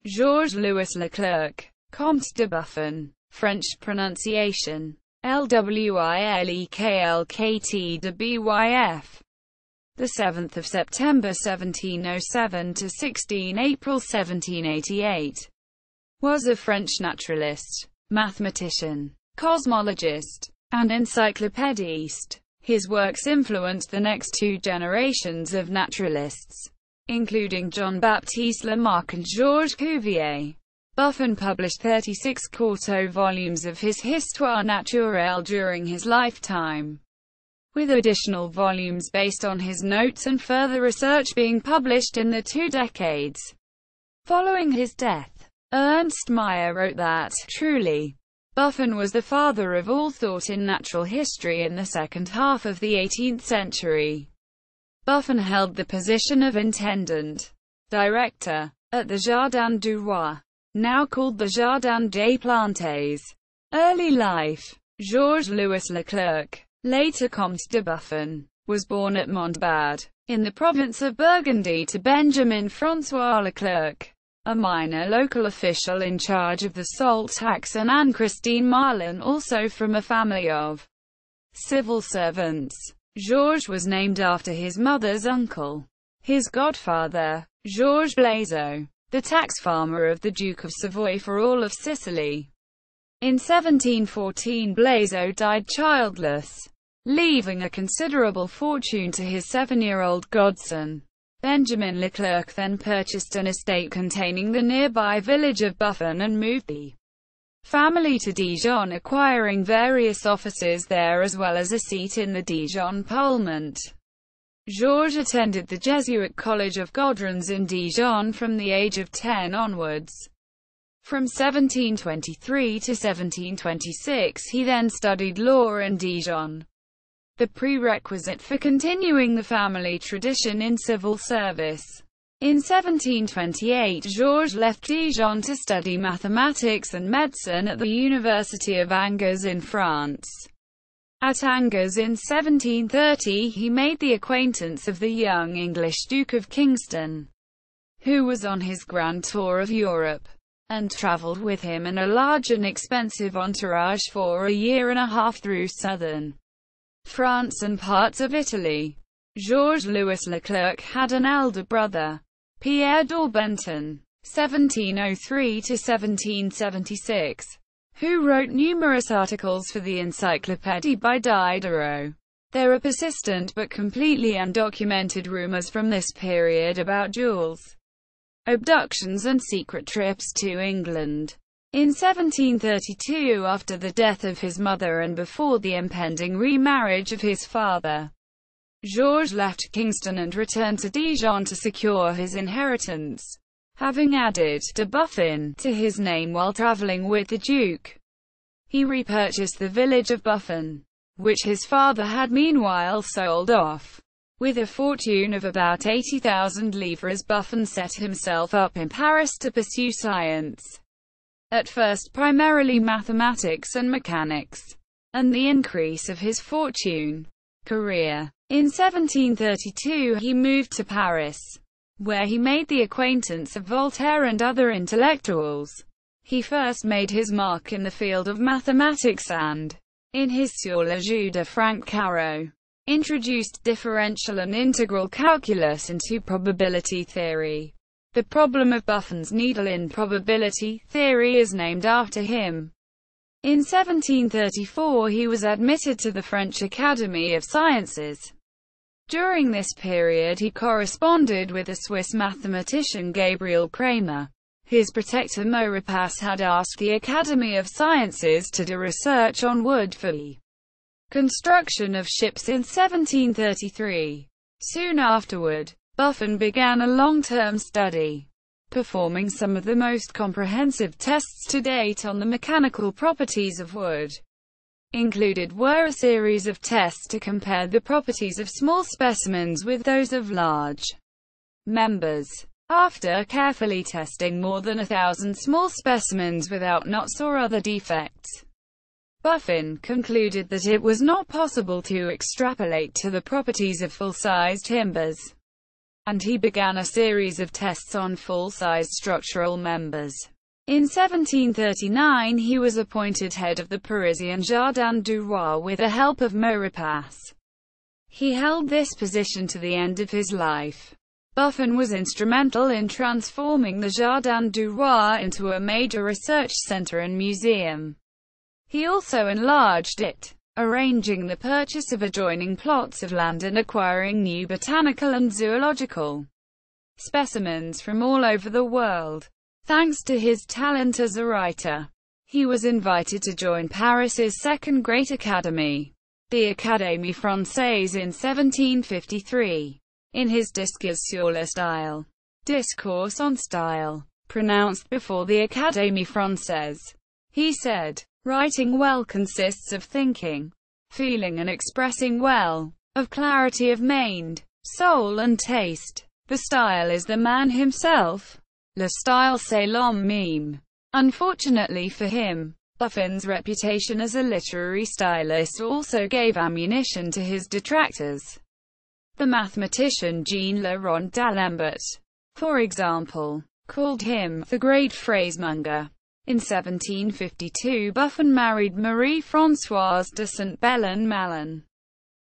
Georges-Louis Leclerc, Comte de Buffon, French pronunciation, Lwileklkt de Byf. The 7th of September 1707 to 16 April 1788, was a French naturalist, mathematician, cosmologist, and encyclopédiste. His works influenced the next two generations of naturalists, including Jean-Baptiste, Lamarck and Georges Cuvier. Buffon published 36 quarto volumes of his Histoire Naturelle during his lifetime, with additional volumes based on his notes and further research being published in the 2 decades following his death. Ernst Mayr wrote that, truly, Buffon was the father of all thought in natural history in the second half of the 18th century. Buffon held the position of intendant, director, at the Jardin du Roi, now called the Jardin des Plantes. Early life. Georges-Louis Leclerc, later Comte de Buffon, was born at Montbard, in the province of Burgundy to Benjamin François Leclerc, a minor local official in charge of the salt tax, and Anne-Christine Marlin, also from a family of civil servants. Georges was named after his mother's uncle. His godfather, Georges Blaiseau, the tax farmer of the Duke of Savoy for all of Sicily. In 1714 Blaiseau died childless, leaving a considerable fortune to his 7-year-old godson. Benjamin Leclerc then purchased an estate containing the nearby village of Buffon and moved the family to Dijon, acquiring various offices there as well as a seat in the Dijon Parliament. Georges attended the Jesuit College of Godrons in Dijon from the age of 10 onwards. From 1723 to 1726 he then studied law in Dijon, the prerequisite for continuing the family tradition in civil service. In 1728 Georges left Dijon to study mathematics and medicine at the University of Angers in France. At Angers in 1730 he made the acquaintance of the young English Duke of Kingston, who was on his grand tour of Europe, and travelled with him in a large and expensive entourage for a year and a half through southern France and parts of Italy. Georges-Louis Leclerc had an elder brother, Pierre d'Aubenton, 1703–1776, who wrote numerous articles for the Encyclopédie by Diderot. There are persistent but completely undocumented rumors from this period about duels, abductions and secret trips to England. In 1732, after the death of his mother and before the impending remarriage of his father, Georges left Kingston and returned to Dijon to secure his inheritance, having added de Buffon to his name while travelling with the Duke. He repurchased the village of Buffon, which his father had meanwhile sold off. With a fortune of about 80,000 livres, Buffon set himself up in Paris to pursue science, at first primarily mathematics and mechanics, and the increase of his career. In 1732 he moved to Paris, where he made the acquaintance of Voltaire and other intellectuals. He first made his mark in the field of mathematics and, in his Sur le jeu de Franck Caro, introduced differential and integral calculus into probability theory. The problem of Buffon's needle in probability theory is named after him. In 1734 he was admitted to the French Academy of Sciences. During this period he corresponded with the Swiss mathematician Gabriel Cramer. His protector Maurepas had asked the Academy of Sciences to do research on wood for the construction of ships in 1733. Soon afterward, Buffon began a long-term study, performing some of the most comprehensive tests to date on the mechanical properties of wood. Included were a series of tests to compare the properties of small specimens with those of large members. After carefully testing more than 1,000 small specimens without knots or other defects, Buffon concluded that it was not possible to extrapolate to the properties of full-sized timbers. and he began a series of tests on full-sized structural members. In 1739 he was appointed head of the Parisian Jardin du Roi with the help of Maurepas. He held this position to the end of his life. Buffon was instrumental in transforming the Jardin du Roi into a major research centre and museum. He also enlarged it, arranging the purchase of adjoining plots of land and acquiring new botanical and zoological specimens from all over the world. Thanks to his talent as a writer, he was invited to join Paris's second great academy, the Académie Française, in 1753. In his Discours sur le style, Discourse on Style, pronounced before the Académie Française, he said, "Writing well consists of thinking, feeling and expressing well, of clarity of mind, soul and taste. The style is the man himself. Le style c'est l'homme." Unfortunately for him, Buffon's reputation as a literary stylist also gave ammunition to his detractors. The mathematician Jean-Laurent d'Alembert, for example, called him the great phrasemonger. In 1752 Buffon married Marie-Françoise de Saint-Bellon-Malon,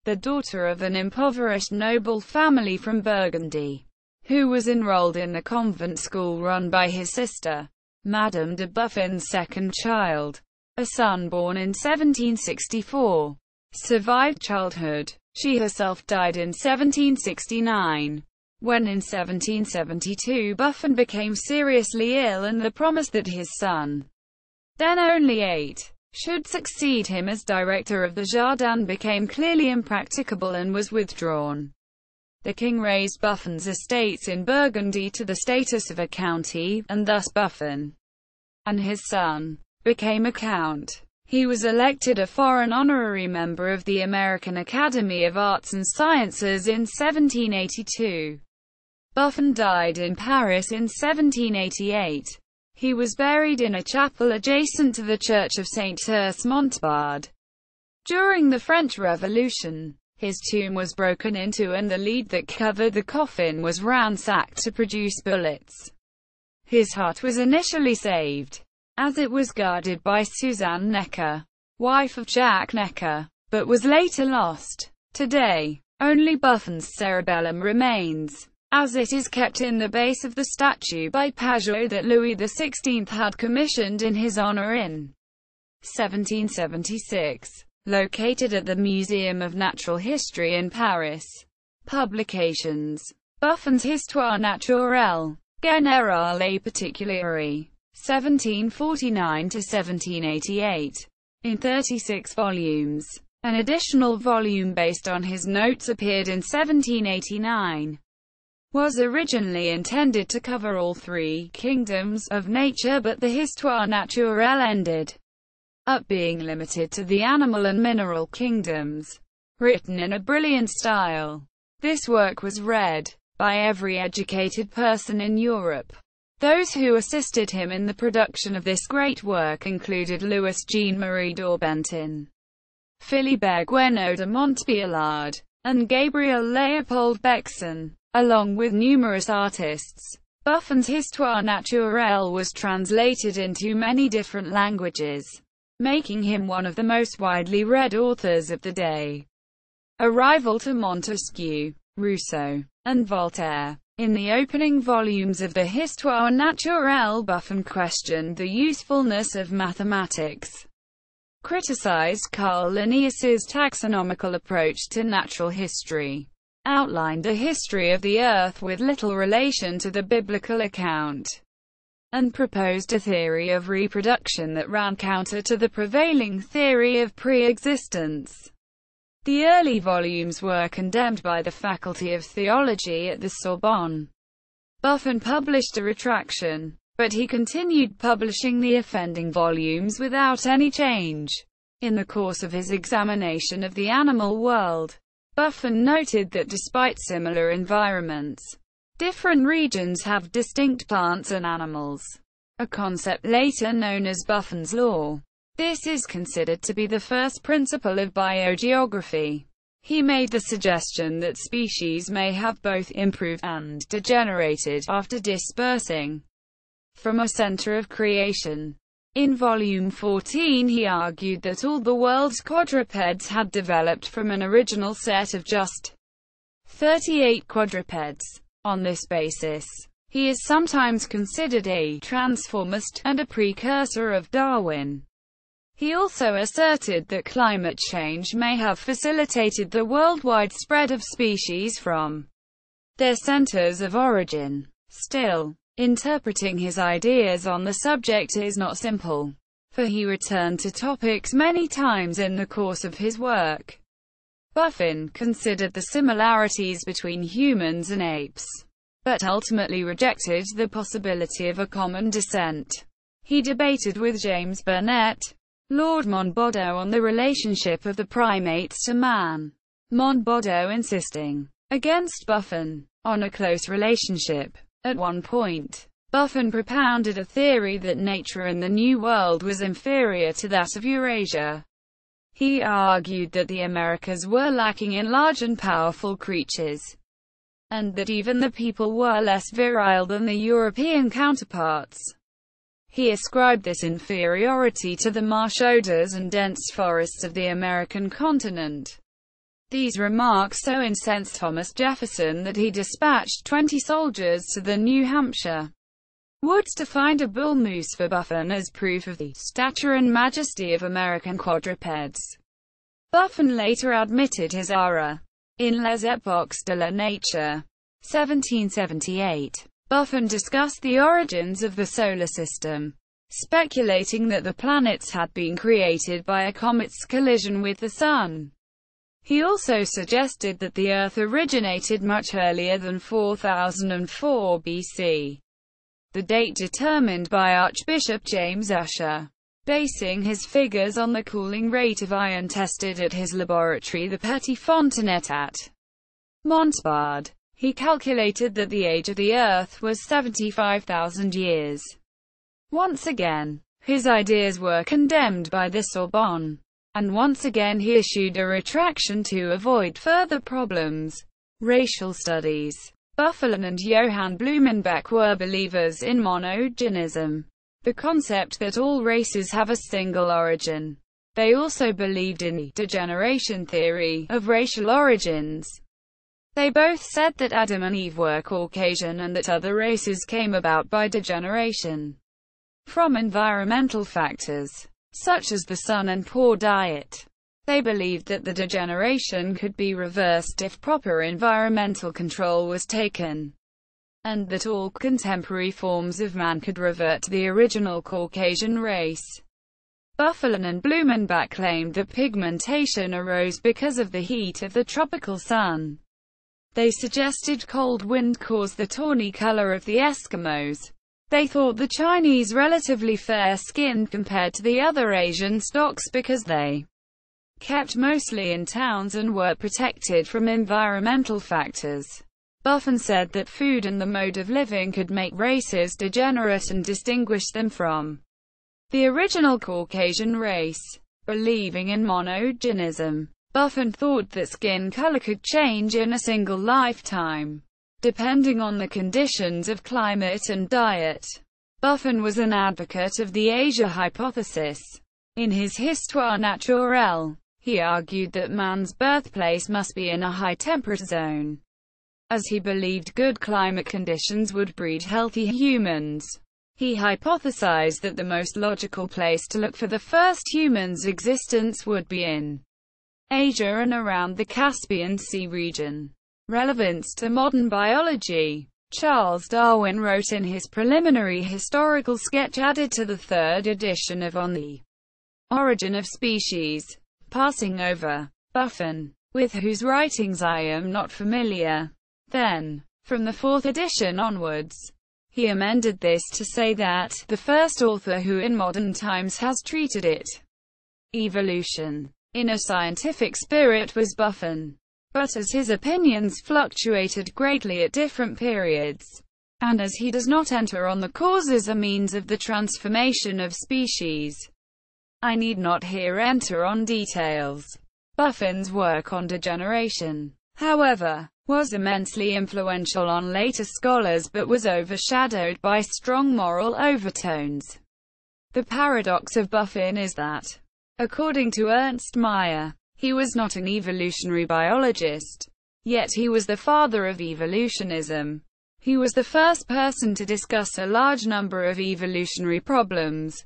the daughter of an impoverished noble family from Burgundy, who was enrolled in the convent school run by his sister, Madame de Buffon's second child. A son born in 1764 survived childhood. She herself died in 1769. When in 1772 Buffon became seriously ill and the promise that his son, then only 8, should succeed him as director of the Jardin became clearly impracticable and was withdrawn. The king raised Buffon's estates in Burgundy to the status of a county, and thus Buffon and his son became a count. He was elected a foreign honorary member of the American Academy of Arts and Sciences in 1782. Buffon died in Paris in 1788. He was buried in a chapel adjacent to the church of Saint-Urse-Montbard. During the French Revolution, his tomb was broken into and the lead that covered the coffin was ransacked to produce bullets. His heart was initially saved, as it was guarded by Suzanne Necker, wife of Jacques Necker, but was later lost. Today, only Buffon's cerebellum remains, as it is kept in the base of the statue by Pajot that Louis XVI had commissioned in his honor in 1776, located at the Museum of Natural History in Paris. Publications: Buffon's Histoire Naturelle, Générale et Particulière, 1749–1788, in 36 volumes. An additional volume based on his notes appeared in 1789. Was originally intended to cover all 3 kingdoms of nature, but the Histoire Naturelle ended up being limited to the animal and mineral kingdoms. Written in a brilliant style, this work was read by every educated person in Europe. Those who assisted him in the production of this great work included Louis Jean-Marie d'Aubenton, Philibert Guénaud de Montbiellard, and Gabriel Leopold Bexon, along with numerous artists. Buffon's Histoire Naturelle was translated into many different languages, making him one of the most widely read authors of the day, a rival to Montesquieu, Rousseau, and Voltaire. In the opening volumes of the Histoire Naturelle, Buffon questioned the usefulness of mathematics, criticized Carl Linnaeus's taxonomical approach to natural history, outlined a history of the Earth with little relation to the biblical account, and proposed a theory of reproduction that ran counter to the prevailing theory of pre-existence. The early volumes were condemned by the Faculty of Theology at the Sorbonne. Buffon published a retraction, but he continued publishing the offending volumes without any change. In the course of his examination of the animal world, Buffon noted that despite similar environments, different regions have distinct plants and animals, a concept later known as Buffon's law. This is considered to be the first principle of biogeography. He made the suggestion that species may have both improved and degenerated after dispersing from a center of creation. In Volume 14 he argued that all the world's quadrupeds had developed from an original set of just 38 quadrupeds. On this basis, he is sometimes considered a transformist and a precursor of Darwin. He also asserted that climate change may have facilitated the worldwide spread of species from their centers of origin. Still, interpreting his ideas on the subject is not simple, for he returned to topics many times in the course of his work. Buffon considered the similarities between humans and apes, but ultimately rejected the possibility of a common descent. He debated with James Burnet, Lord Monboddo, on the relationship of the primates to man, Monboddo insisting, against Buffon, on a close relationship. At one point, Buffon propounded a theory that nature in the New World was inferior to that of Eurasia. He argued that the Americas were lacking in large and powerful creatures, and that even the people were less virile than the European counterparts. He ascribed this inferiority to the marsh odors and dense forests of the American continent. These remarks so incensed Thomas Jefferson that he dispatched 20 soldiers to the New Hampshire woods to find a bull moose for Buffon as proof of the stature and majesty of American quadrupeds. Buffon later admitted his error. In Les Époques de la Nature, 1778, Buffon discussed the origins of the solar system, speculating that the planets had been created by a comet's collision with the Sun. He also suggested that the Earth originated much earlier than 4004 BC, the date determined by Archbishop James Ussher. Basing his figures on the cooling rate of iron tested at his laboratory, the Petit Fontanet at Montbard, he calculated that the age of the Earth was 75,000 years. Once again, his ideas were condemned by the Sorbonne, and once again he issued a retraction to avoid further problems. Racial studies. Buffon and Johann Blumenbach were believers in monogenism, the concept that all races have a single origin. They also believed in the degeneration theory of racial origins. They both said that Adam and Eve were Caucasian and that other races came about by degeneration from environmental factors, such as the sun and poor diet. They believed that the degeneration could be reversed if proper environmental control was taken, and that all contemporary forms of man could revert to the original Caucasian race. Buffon and Blumenbach claimed that pigmentation arose because of the heat of the tropical sun. They suggested cold wind caused the tawny color of the Eskimos. They thought the Chinese relatively fair-skinned compared to the other Asian stocks because they kept mostly in towns and were protected from environmental factors. Buffon said that food and the mode of living could make races degenerate and distinguish them from the original Caucasian race. Believing in monogenism, Buffon thought that skin color could change in a single lifetime, depending on the conditions of climate and diet. Buffon was an advocate of the Asia hypothesis. In his Histoire Naturelle, he argued that man's birthplace must be in a high-temperate zone, as he believed good climate conditions would breed healthy humans. He hypothesized that the most logical place to look for the first human's existence would be in Asia and around the Caspian Sea region. Relevance to modern biology. Charles Darwin wrote in his preliminary historical sketch added to the third edition of On the Origin of Species, passing over Buffon, with whose writings I am not familiar. Then, from the fourth edition onwards, he amended this to say that the first author who in modern times has treated it, evolution, in a scientific spirit was Buffon. But as his opinions fluctuated greatly at different periods, and as he does not enter on the causes or means of the transformation of species, I need not here enter on details. Buffon's work on degeneration, however, was immensely influential on later scholars but was overshadowed by strong moral overtones. The paradox of Buffon is that, according to Ernst Mayr, he was not an evolutionary biologist, yet he was the father of evolutionism. He was the first person to discuss a large number of evolutionary problems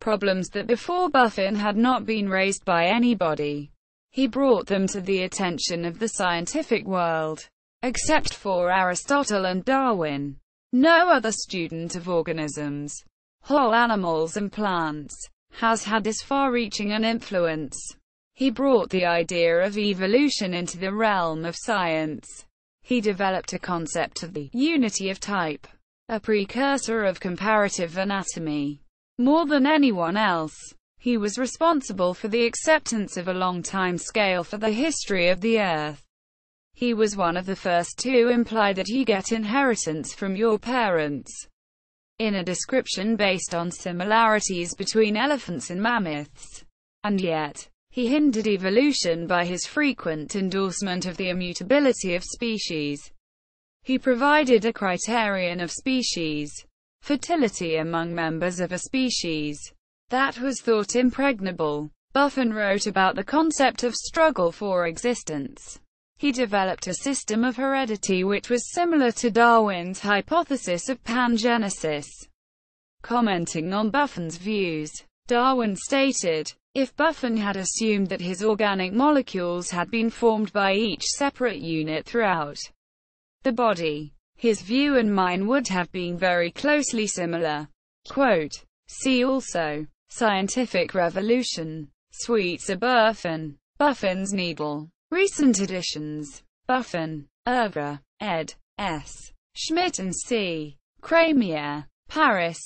that before Buffon had not been raised by anybody. He brought them to the attention of the scientific world. Except for Aristotle and Darwin, no other student of organisms, whole animals and plants, has had this far-reaching an influence. He brought the idea of evolution into the realm of science. He developed a concept of the unity of type, a precursor of comparative anatomy. More than anyone else, he was responsible for the acceptance of a long time scale for the history of the Earth. He was one of the first to imply that you get inheritance from your parents, in a description based on similarities between elephants and mammoths. And yet, he hindered evolution by his frequent endorsement of the immutability of species. He provided a criterion of species fertility among members of a species that was thought impregnable. Buffon wrote about the concept of struggle for existence. He developed a system of heredity which was similar to Darwin's hypothesis of pangenesis. Commenting on Buffon's views, Darwin stated, "If Buffon had assumed that his organic molecules had been formed by each separate unit throughout the body, his view and mine would have been very closely similar." Quote, see also, Scientific Revolution. Sweetser Buffon. Buffon's Needle. Recent editions. Buffon. Oeuvre. ed. S. Schmidt and C. Crémière. Paris.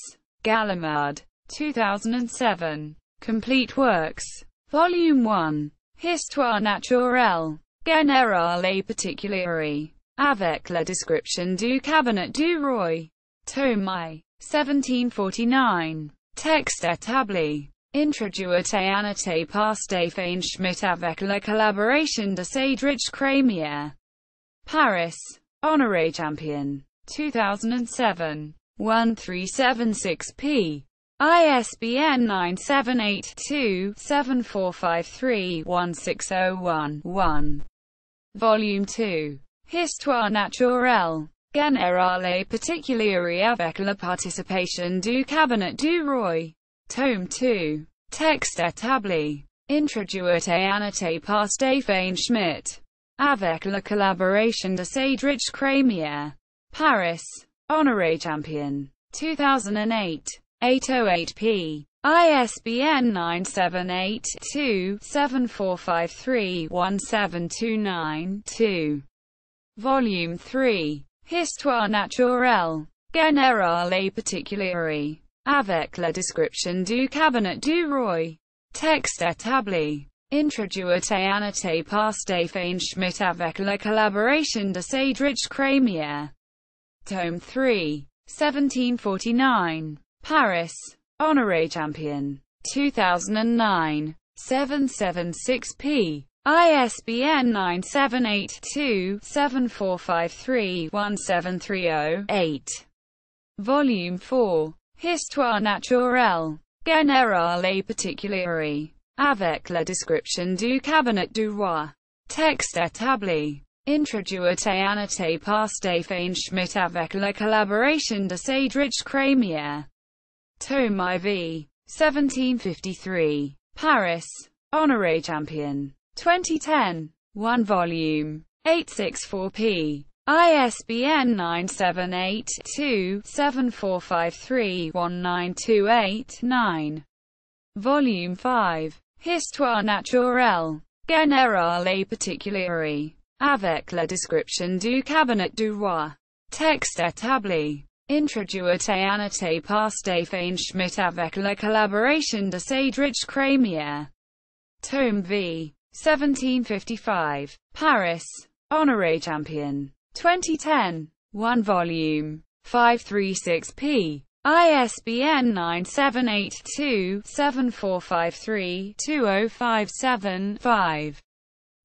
Gallimard. 2007. Complete Works. Volume 1. Histoire Naturelle. Générale et particulière. Avec la description du cabinet du roi. Tome I. 1749. Texte établi. Introduite et annoté par Stéphane Schmidt avec la collaboration de Cédric Crémière. Paris. Honoré Champion. 2007. 1376p. ISBN 978-2-7453-1601-1. Volume 2. Histoire Naturelle. Générale et particulière avec la participation du cabinet du roi. Tome 2. Texte établi. Introduite et annoté par Stéphane Schmidt. Avec la collaboration de Cédric Crémière. Paris. Honoré Champion. 2008. 808p. ISBN 978-2-7453-1729-2. Volume 3. Histoire Naturelle. Générale et particulière. Avec la description du cabinet du roi. Texte établi. Introduite et annoté par Stéphane Schmidt avec la collaboration de Cédric Crémière. Tome 3. 1749. Paris. Honoré Champion. 2009. 776p. ISBN 978-2-7453-1730-8. Volume 4. Histoire Naturelle. Générale et particulière. Avec la description du cabinet du roi. Texte établi. Introduite et annoté par Stéphane Schmidt avec la collaboration de Cédric Crémière. Tome IV. 1753. Paris. Honoré Champion. 2010. 1 volume. 864p. ISBN 978-2-7453-1928-9. Volume 5. Histoire Naturelle. Générale et particulière. Avec la description du cabinet du roi. Texte établi. Introduite et annoté par Stéphane Schmidt avec la collaboration de Cédric Crémière. Tome V. 1755. Paris. Honoré Champion. 2010. 1 volume. 536p. ISBN 978-2-7453-2057-5.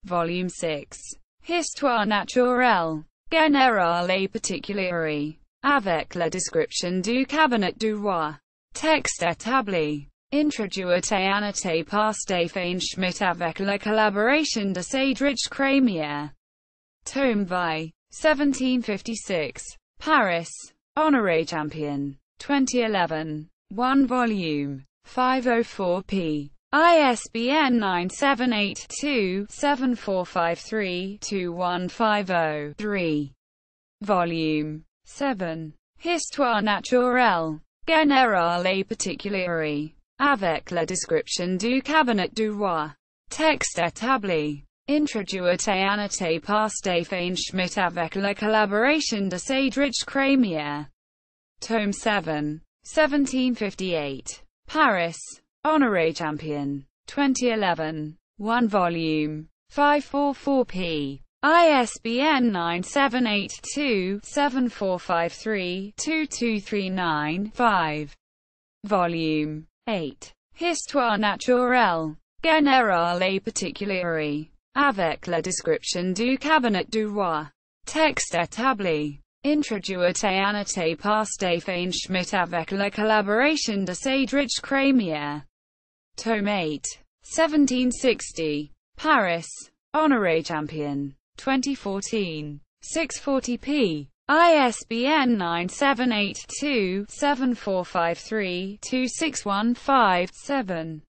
Volume 6. Histoire naturelle, générale et particulière, avec la description du cabinet du roi. Texte établi. Introduite et annoté par Stéphane Schmitt avec la collaboration de Cédric Crémière. Tome by 1756. Paris. Honoré Champion. 2011. 1 volume. 504p. ISBN 978-2-7453-2150-3. Volume 7. Histoire naturelle, générale et particulière, avec la description du cabinet du roi. Texte établi. Introduite et annoté par Stéphane Schmitt avec la collaboration de Cédric Crémière. Tome 7. 1758. Paris. Honoré Champion. 2011. 1 volume. 544p. ISBN 978-2-7453-2239-5. Volume 8. Histoire naturelle, générale et particulière, avec la description du cabinet du roi. Texte établi. Introduite et annoté par Stéphane Schmitt avec la collaboration de Cédric Crémière. Tome 8. 1760. Paris. Honoré Champion. 2014. 640p. ISBN 978-2-7453-2615-7.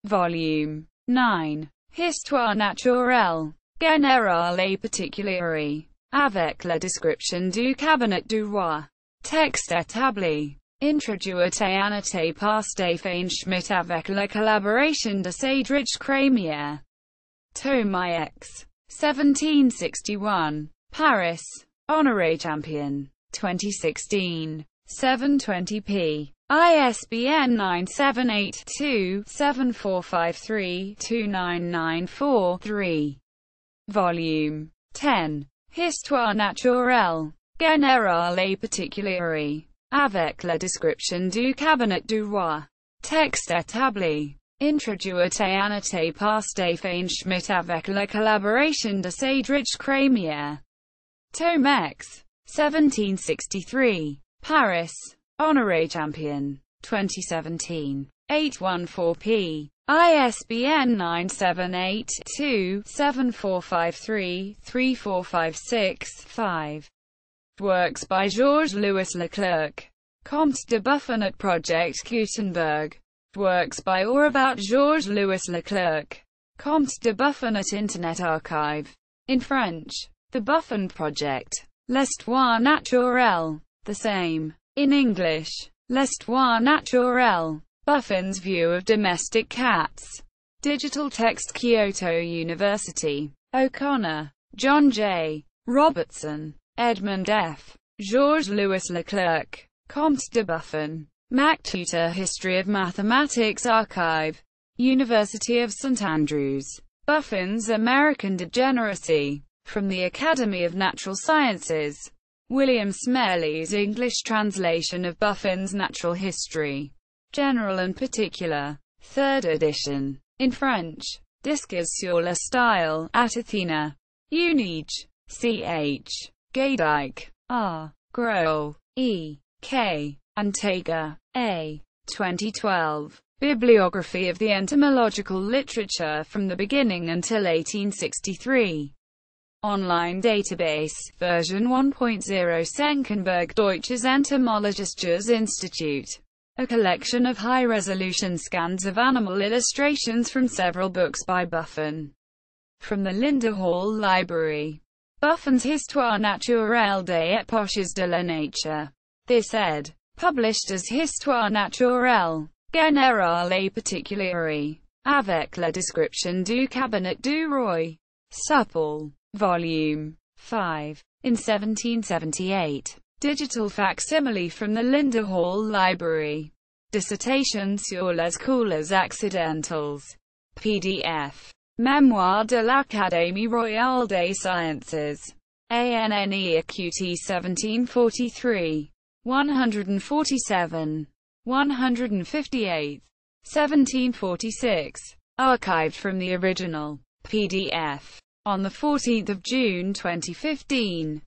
Volume 9. Histoire naturelle, générale et particulière, avec la description du cabinet du roi. Texte établi. Introduite et annoté par Stéphane Schmitt avec la collaboration de Cédric Crémière. Tome X. 1761. Paris. Honoré Champion. 2016. 720p. ISBN 978-2-7453-2994-3. Volume 10. Histoire naturelle, générale et particulière, avec la description du cabinet du roi. Texte établi. Introduite et annoté par Stéphane Schmitt avec la collaboration de Cédric Crémière. Tome X. 1763. Paris. Honoré Champion. 2017. 814p. ISBN 978-2-7453-3456-5. Works by Georges-Louis Leclerc. Comte de Buffon at Project Gutenberg. Works by or about Georges-Louis Leclerc. Comte de Buffon at Internet Archive. In French. The Buffon Project. L'Histoire Naturelle. The same. In English. L'Histoire Naturelle. Buffon's View of Domestic Cats. Digital text Kyoto University. O'Connor. John J. Robertson. Edmund F. Georges-Louis Leclerc. Comte de Buffon. MacTutor History of Mathematics Archive. University of St. Andrews. Buffon's American Degeneracy. From the Academy of Natural Sciences. William Smelly's English translation of Buffon's Natural History. General and Particular. 3rd edition. In French. Disques sur le style, at Athena. Unige. Ch. Gaydike. R. Grohl. E. K. Antega. A. 2012. Bibliography of the entomological literature from the beginning until 1863. Online database, version 1.0 Senckenberg Deutsches Entomologisches Institut. A collection of high-resolution scans of animal illustrations from several books by Buffon. From the Linda Hall Library. Buffon's Histoire naturelle des époches de la nature. This ed. Published as Histoire naturelle, générale et particulière, avec la description du cabinet du roi. Supple. Volume 5. In 1778. Digital facsimile from the Linda Hall Library. Dissertation sur les couleurs accidentales. PDF. Mémoire de l'Académie royale des sciences. ANNEAQT 1743. 147. 158. 1746. Archived from the original. PDF. On 14 June 2015,